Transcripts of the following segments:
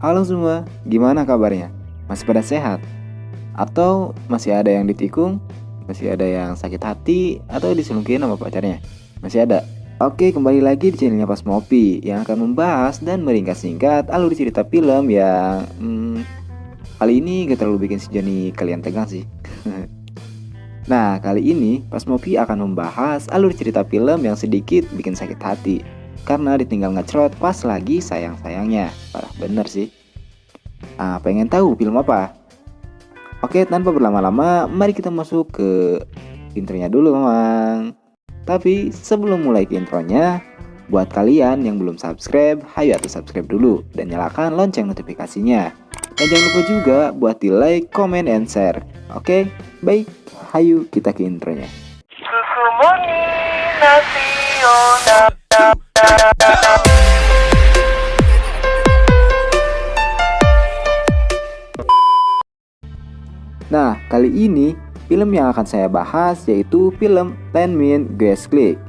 Halo semua, gimana kabarnya? Masih pada sehat? Atau masih ada yang ditikung? Masih ada yang sakit hati? Atau diselingkuhin sama pacarnya? Masih ada? Oke, kembali lagi di channelnya Pas Mopi yang akan membahas dan meringkas singkat alur cerita film yang kali ini gak terlalu bikin si Joni kalian tegang sih. Nah, kali ini Pas Mopi akan membahas alur cerita film yang sedikit bikin sakit hati karena ditinggal ngecrot pas lagi sayang-sayangnya. Parah bener sih. Pengen tahu film apa? Oke, tanpa berlama-lama, mari kita masuk ke intronya dulu, Mamang. Tapi sebelum mulai ke intronya, buat kalian yang belum subscribe, hayu atau subscribe dulu dan nyalakan lonceng notifikasinya. Dan jangan lupa juga buat di like, comment, and share. Oke, baik, hayu kita ke intronya. Susu murni nasional. Nah, kali ini film yang akan saya bahas yaitu film Ten Min Guest Click.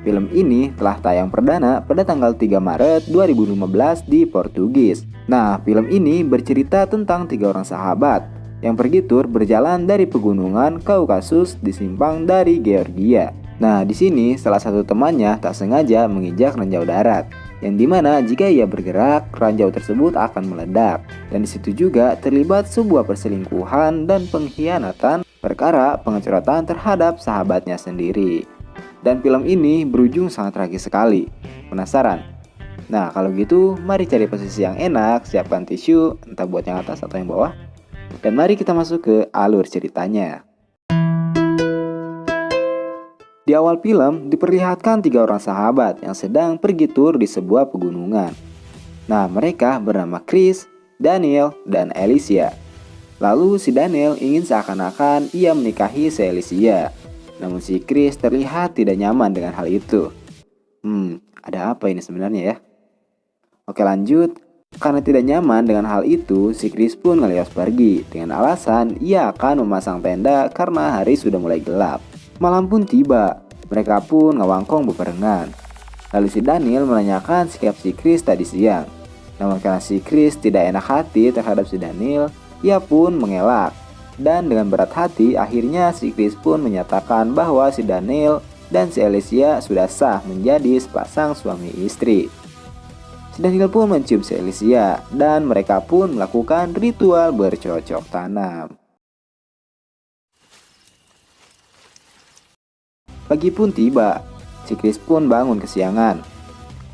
Film ini telah tayang perdana pada tanggal 3 Maret 2015 di Portugis. Nah, film ini bercerita tentang 3 orang sahabat yang pergi tur berjalan dari pegunungan Kaukasus di simpang dari Georgia. Nah, di sini salah satu temannya tak sengaja menginjak ranjau darat, yang dimana jika ia bergerak, ranjau tersebut akan meledak. Dan disitu juga terlibat sebuah perselingkuhan dan pengkhianatan perkara pengecoran terhadap sahabatnya sendiri. Dan film ini berujung sangat tragis sekali. Penasaran? Nah, kalau gitu mari cari posisi yang enak, siapkan tisu, entah buat yang atas atau yang bawah. Dan mari kita masuk ke alur ceritanya. Di awal film diperlihatkan 3 orang sahabat yang sedang pergi tur di sebuah pegunungan. Nah, mereka bernama Chris, Daniel, dan Alicia. Lalu si Daniel ingin seakan-akan ia menikahi si Alicia. Namun si Chris terlihat tidak nyaman dengan hal itu. Ada apa ini sebenarnya ya? Oke, lanjut. Karena tidak nyaman dengan hal itu, si Chris pun ngelios pergi dengan alasan ia akan memasang tenda karena hari sudah mulai gelap. Malam pun tiba, mereka pun ngawangkong bebarengan. Lalu si Daniel menanyakan sikap si Chris tadi siang. Namun karena si Chris tidak enak hati terhadap si Daniel, ia pun mengelak. Dan dengan berat hati, akhirnya si Chris pun menyatakan bahwa si Daniel dan si Alicia sudah sah menjadi sepasang suami istri. Si Daniel pun mencium si Alicia dan mereka pun melakukan ritual bercocok tanam. Pagi pun tiba, si Chris pun bangun kesiangan.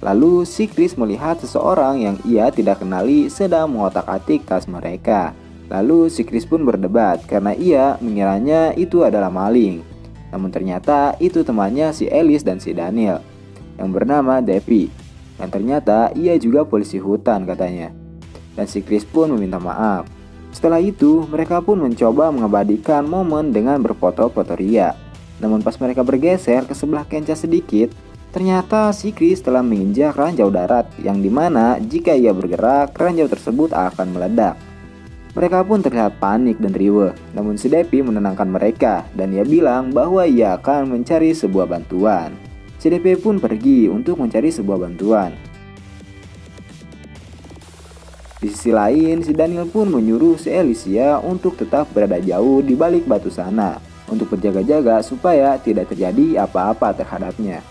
Lalu si Chris melihat seseorang yang ia tidak kenali sedang mengotak-atik tas mereka. Lalu si Chris pun berdebat karena ia mengiranya itu adalah maling. Namun ternyata itu temannya si Alice dan si Daniel yang bernama Devi. Dan ternyata ia juga polisi hutan katanya. Dan si Chris pun meminta maaf. Setelah itu mereka pun mencoba mengabadikan momen dengan berfoto-foto ria. Namun pas mereka bergeser ke sebelah kenca sedikit, ternyata si Chris telah menginjak ranjau darat yang dimana jika ia bergerak, ranjau tersebut akan meledak. Mereka pun terlihat panik dan riweuh, namun si Devi menenangkan mereka dan ia bilang bahwa ia akan mencari sebuah bantuan. Si Devi pun pergi untuk mencari sebuah bantuan. Di sisi lain, si Daniel pun menyuruh si Alicia untuk tetap berada jauh di balik batu sana untuk berjaga-jaga supaya tidak terjadi apa-apa terhadapnya.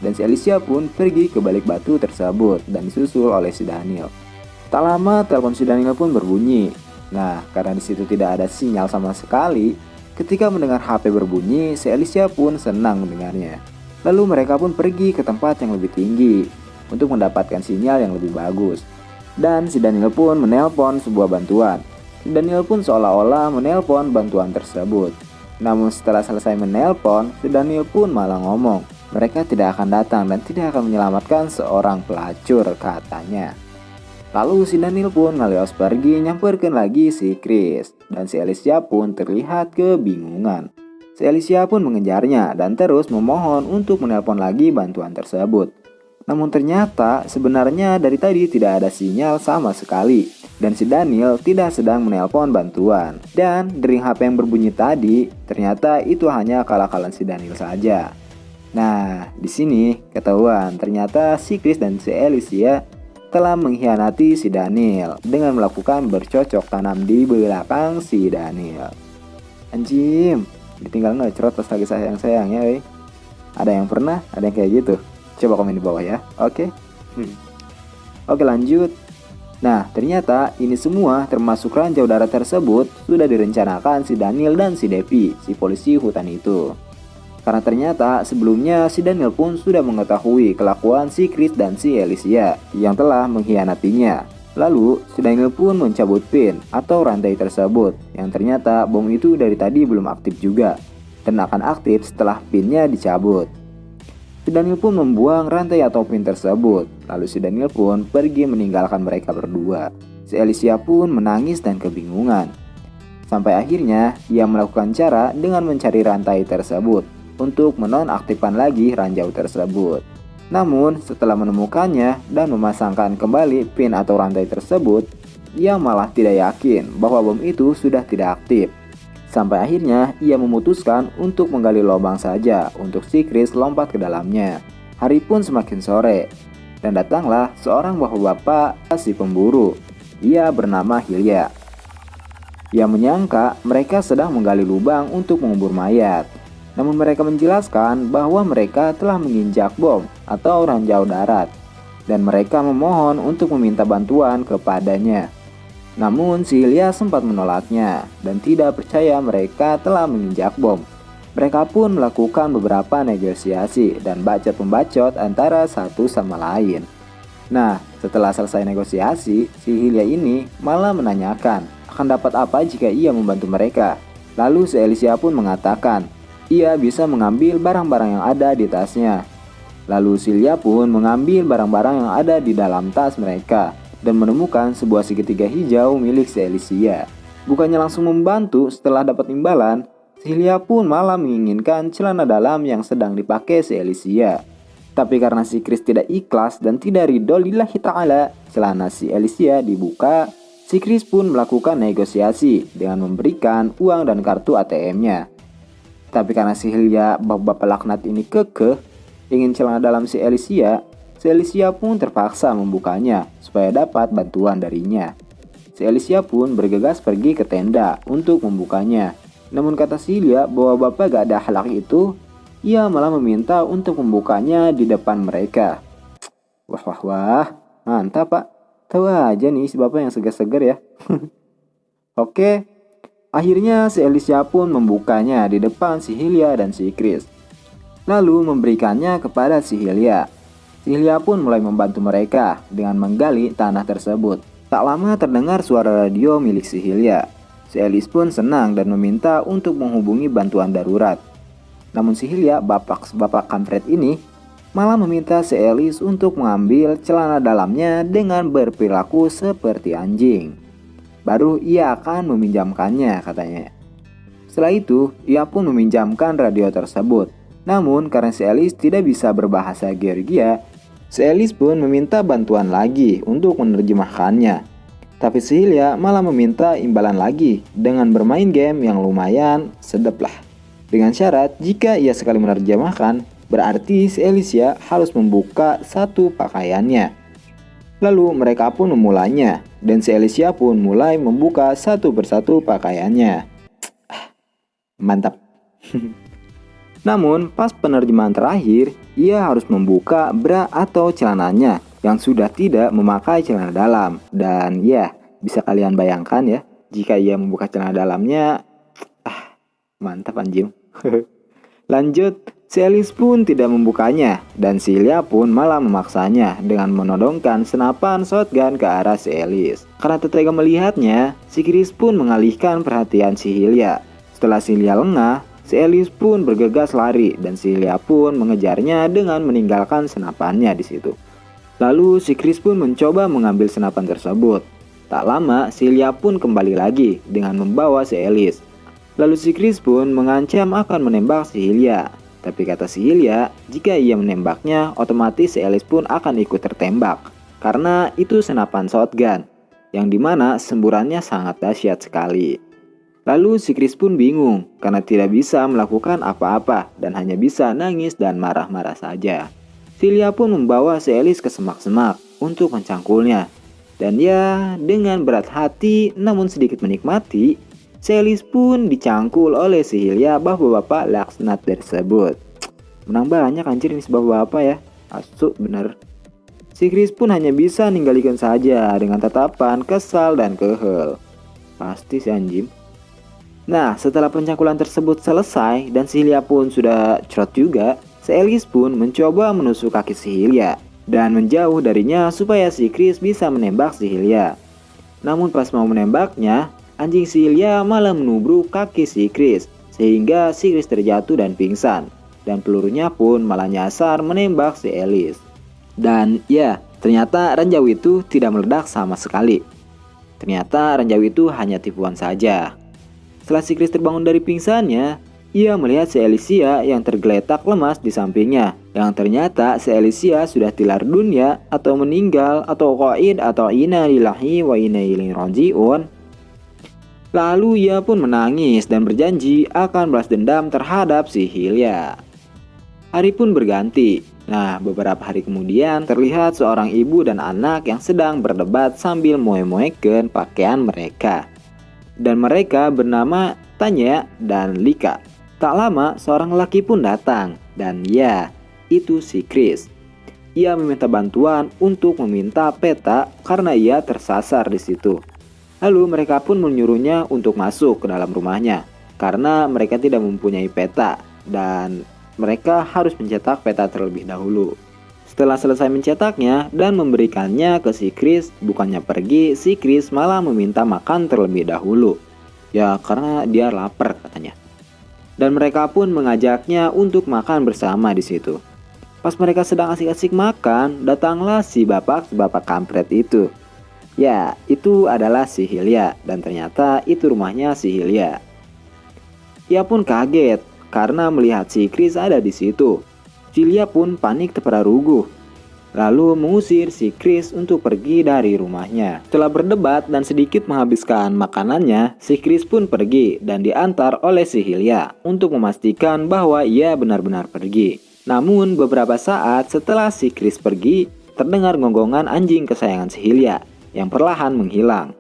Dan si Alicia pun pergi ke balik batu tersebut dan disusul oleh si Daniel. Tak lama telepon si Daniel pun berbunyi. Nah, karena di situ tidak ada sinyal sama sekali, ketika mendengar HP berbunyi, si Alicia pun senang mendengarnya. Lalu mereka pun pergi ke tempat yang lebih tinggi untuk mendapatkan sinyal yang lebih bagus. Dan si Daniel pun menelpon sebuah bantuan. Si Daniel pun seolah-olah menelpon bantuan tersebut. Namun setelah selesai menelpon, si Daniel pun malah ngomong mereka tidak akan datang dan tidak akan menyelamatkan seorang pelacur katanya. Lalu si Daniel pun ngalios pergi nyamperkan lagi si Chris. Dan si Alicia pun terlihat kebingungan. Si Alicia pun mengejarnya dan terus memohon untuk menelpon lagi bantuan tersebut. Namun ternyata sebenarnya dari tadi tidak ada sinyal sama sekali. Dan si Daniel tidak sedang menelpon bantuan. Dan dering HP yang berbunyi tadi ternyata itu hanya akal-akalan si Daniel saja. Nah, di sini ketahuan ternyata si Chris dan si Alicia telah mengkhianati si Daniel dengan melakukan bercocok tanam di belakang si Daniel. Anjim, ditinggal ngecrot pas lagi sayang-sayangnya, weh. Ada yang pernah? Ada yang kayak gitu? Coba komen di bawah ya, oke? Oke, lanjut. Nah, ternyata ini semua termasuk ranjau darat tersebut sudah direncanakan si Daniel dan si Devi, si polisi hutan itu. Karena ternyata sebelumnya si Daniel pun sudah mengetahui kelakuan si Chris dan si Alicia yang telah mengkhianatinya. Lalu si Daniel pun mencabut pin atau rantai tersebut yang ternyata bom itu dari tadi belum aktif juga dan akan aktif setelah pinnya dicabut. Si Daniel pun membuang rantai atau pin tersebut. Lalu si Daniel pun pergi meninggalkan mereka berdua. Si Alicia pun menangis dan kebingungan. Sampai akhirnya ia melakukan cara dengan mencari rantai tersebut untuk menonaktifkan lagi ranjau tersebut. Namun setelah menemukannya dan memasangkan kembali pin atau rantai tersebut, ia malah tidak yakin bahwa bom itu sudah tidak aktif. Sampai akhirnya ia memutuskan untuk menggali lubang saja untuk si Chris lompat ke dalamnya. Hari pun semakin sore dan datanglah seorang bapak-bapak si pemburu. Ia bernama Hilya. Ia menyangka mereka sedang menggali lubang untuk mengubur mayat. Namun mereka menjelaskan bahwa mereka telah menginjak bom atau ranjau darat dan mereka memohon untuk meminta bantuan kepadanya. Namun si Hilya sempat menolaknya dan tidak percaya mereka telah menginjak bom. Mereka pun melakukan beberapa negosiasi dan bacot-pembacot antara satu sama lain. Nah, setelah selesai negosiasi, si Hilya ini malah menanyakan akan dapat apa jika ia membantu mereka. Lalu si Alicia pun mengatakan ia bisa mengambil barang-barang yang ada di tasnya. Lalu Hilya pun mengambil barang-barang yang ada di dalam tas mereka dan menemukan sebuah segitiga hijau milik si Alicia. Bukannya langsung membantu setelah dapat imbalan, si Hilya pun malah menginginkan celana dalam yang sedang dipakai si Alicia. Tapi karena si Chris tidak ikhlas dan tidak ridho lillahi ta'ala, celana si Alicia dibuka. Si Chris pun melakukan negosiasi dengan memberikan uang dan kartu ATM-nya. Tapi karena si Hilya bapak laknat ini kekeh ingin celana dalam si Alicia pun terpaksa membukanya supaya dapat bantuan darinya. Si Alicia pun bergegas pergi ke tenda untuk membukanya. Namun kata si Hilya bahwa bapak gak ada akhlak itu, ia malah meminta untuk membukanya di depan mereka. Wah, mantap pak. Tahu aja nih si bapak yang segar-segar ya. Oke. Akhirnya si Alicia pun membukanya di depan si Hilya dan si Chris. Lalu memberikannya kepada si Hilya. Si Hilya pun mulai membantu mereka dengan menggali tanah tersebut. Tak lama terdengar suara radio milik si Hilya. Si Alice pun senang dan meminta untuk menghubungi bantuan darurat. Namun si Hilya, bapak kampret ini, malah meminta si Alice untuk mengambil celana dalamnya dengan berperilaku seperti anjing. Baru ia akan meminjamkannya katanya. Setelah itu, ia pun meminjamkan radio tersebut. Namun karena si Alice tidak bisa berbahasa Georgia, si Alice pun meminta bantuan lagi untuk menerjemahkannya. Tapi si Hilya malah meminta imbalan lagi dengan bermain game yang lumayan sedep lah. Dengan syarat jika ia sekali menerjemahkan, berarti si Alicia harus membuka satu pakaiannya. Lalu mereka pun memulainya dan si Alicia pun mulai membuka satu persatu pakaiannya. Mantap. Namun pas penerjemahan terakhir, ia harus membuka bra atau celananya yang sudah tidak memakai celana dalam. Dan ya, bisa kalian bayangkan ya, jika ia membuka celana dalamnya, mantap anjing. Lanjut, si Alice pun tidak membukanya dan si Hilya pun malah memaksanya dengan menodongkan senapan shotgun ke arah si Alice. Karena tak tega melihatnya, si Chris pun mengalihkan perhatian si Hilya. Setelah si Hilya lengah, si Alice pun bergegas lari dan si Hilya pun mengejarnya dengan meninggalkan senapannya di situ. Lalu si Chris pun mencoba mengambil senapan tersebut. Tak lama si Hilya pun kembali lagi dengan membawa si Alice. Lalu si Chris pun mengancam akan menembak si Hilya. Tapi kata si Hilya, jika ia menembaknya, otomatis si Alice pun akan ikut tertembak. Karena itu senapan shotgun, yang dimana semburannya sangat dahsyat sekali. Lalu si Chris pun bingung, karena tidak bisa melakukan apa-apa, dan hanya bisa nangis dan marah-marah saja. Si Hilya pun membawa si Alice ke semak-semak, untuk mencangkulnya. Dan ya, dengan berat hati namun sedikit menikmati, si Alice pun dicangkul oleh si Hilya bapak-bapak laknat tersebut. Menang banyak anjir ini si bapak-bapak ya. Asu bener. Si Chris pun hanya bisa ninggalikan saja dengan tatapan kesal dan kehel. Pasti si anjing. Nah, setelah pencangkulan tersebut selesai dan si Hilya pun sudah cerot juga, si Alice pun mencoba menusuk kaki si Hilya dan menjauh darinya supaya si Chris bisa menembak si Hilya. Namun pas mau menembaknya, anjing si Hilya malah menubruk kaki si Chris sehingga si Chris terjatuh dan pingsan. Dan pelurunya pun malah nyasar menembak si Alice. Dan ya, ternyata ranjau itu tidak meledak sama sekali. Ternyata ranjau itu hanya tipuan saja. Setelah si Chris terbangun dari pingsannya, ia melihat si Alicia yang tergeletak lemas di sampingnya. Yang ternyata si Alicia sudah tilar dunia atau meninggal atau qaid atau inna lillahi wa inna ilaihi rajiun. Lalu ia pun menangis dan berjanji akan balas dendam terhadap si Hilya. Hari pun berganti. Nah, beberapa hari kemudian terlihat seorang ibu dan anak yang sedang berdebat sambil moe-moekeun pakaian mereka. Dan mereka bernama Tanya dan Lika. Tak lama seorang lelaki pun datang. Dan ya, itu si Chris. Ia meminta bantuan untuk meminta peta karena ia tersasar di situ. Lalu mereka pun menyuruhnya untuk masuk ke dalam rumahnya karena mereka tidak mempunyai peta dan mereka harus mencetak peta terlebih dahulu. Setelah selesai mencetaknya dan memberikannya ke si Chris, bukannya pergi, si Chris malah meminta makan terlebih dahulu. Ya, karena dia lapar katanya. Dan mereka pun mengajaknya untuk makan bersama di situ. Pas mereka sedang asik-asik makan, datanglah si bapak kampret itu. Ya, itu adalah si Hilya dan ternyata itu rumahnya si Hilya. Ia pun kaget karena melihat si Chris ada di situ. Hilya pun panik terperuguh, lalu mengusir si Chris untuk pergi dari rumahnya. Setelah berdebat dan sedikit menghabiskan makanannya, si Chris pun pergi dan diantar oleh si Hilya untuk memastikan bahwa ia benar-benar pergi. Namun beberapa saat setelah si Chris pergi, terdengar gonggongan anjing kesayangan si Hilya yang perlahan menghilang.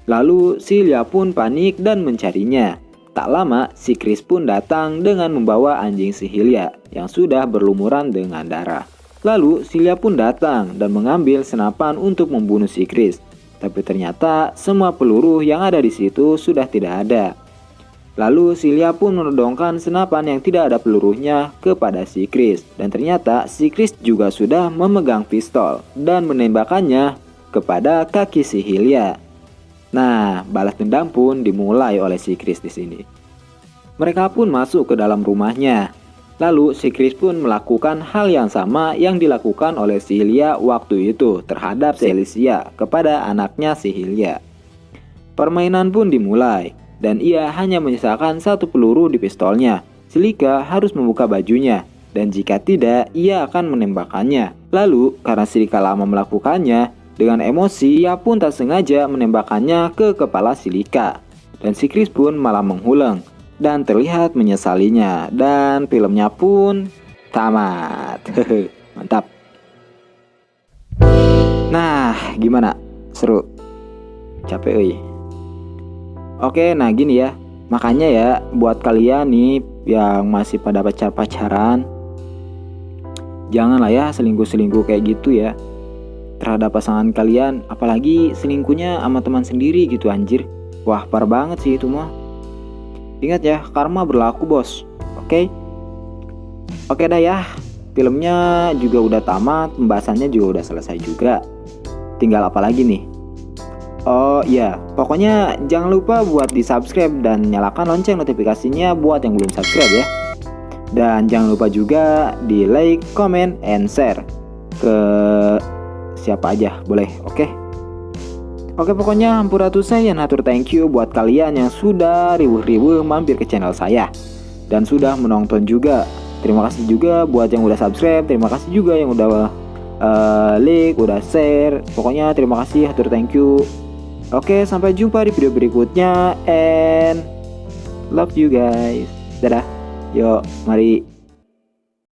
Lalu si Hilya pun panik dan mencarinya. Tak lama, si Chris pun datang dengan membawa anjing si Hilya yang sudah berlumuran dengan darah. Lalu, si Hilya pun datang dan mengambil senapan untuk membunuh si Chris. Tapi ternyata semua peluru yang ada di situ sudah tidak ada. Lalu, si Hilya pun menodongkan senapan yang tidak ada pelurunya kepada si Chris. Dan ternyata si Chris juga sudah memegang pistol dan menembakkannya kepada kaki si Hilya. Nah, balas dendam pun dimulai oleh si Chris di sini. Mereka pun masuk ke dalam rumahnya. Lalu si Chris pun melakukan hal yang sama yang dilakukan oleh si Hilya waktu itu terhadap si Alicia kepada anaknya si Hilya. Permainan pun dimulai dan ia hanya menyisakan satu peluru di pistolnya. Si Lika harus membuka bajunya dan jika tidak ia akan menembakkannya. Lalu karena si Lika lama melakukannya, dengan emosi, ia pun tak sengaja menembakkannya ke kepala si Lika. Dan si Chris pun malah menghulang dan terlihat menyesalinya. Dan filmnya pun tamat. Mantap. Nah, gimana? Seru? Capek euy. Oke, nah gini ya. Makanya ya, buat kalian nih yang masih pada pacaran, janganlah ya selingkuh-selingkuh kayak gitu ya terhadap pasangan kalian, apalagi selingkuhnya sama teman sendiri gitu anjir. Wah, parah banget sih itu mah. Ingat ya, karma berlaku bos. Oke dah ya. Filmnya juga udah tamat, pembahasannya juga udah selesai juga. Tinggal apa lagi nih? Oh iya, pokoknya jangan lupa buat di subscribe dan nyalakan lonceng notifikasinya buat yang belum subscribe ya. Dan jangan lupa juga di like, comment, and share ke siapa aja boleh. Oke, pokoknya hampuratusnya yang hatur thank you buat kalian yang sudah ribuh-ribuh mampir ke channel saya dan sudah menonton juga. Terima kasih juga buat yang udah subscribe. Terima kasih juga yang udah like, udah share. Pokoknya terima kasih, hatur thank you. Oke, sampai jumpa di video berikutnya and love you guys. Dadah. Yuk, mari.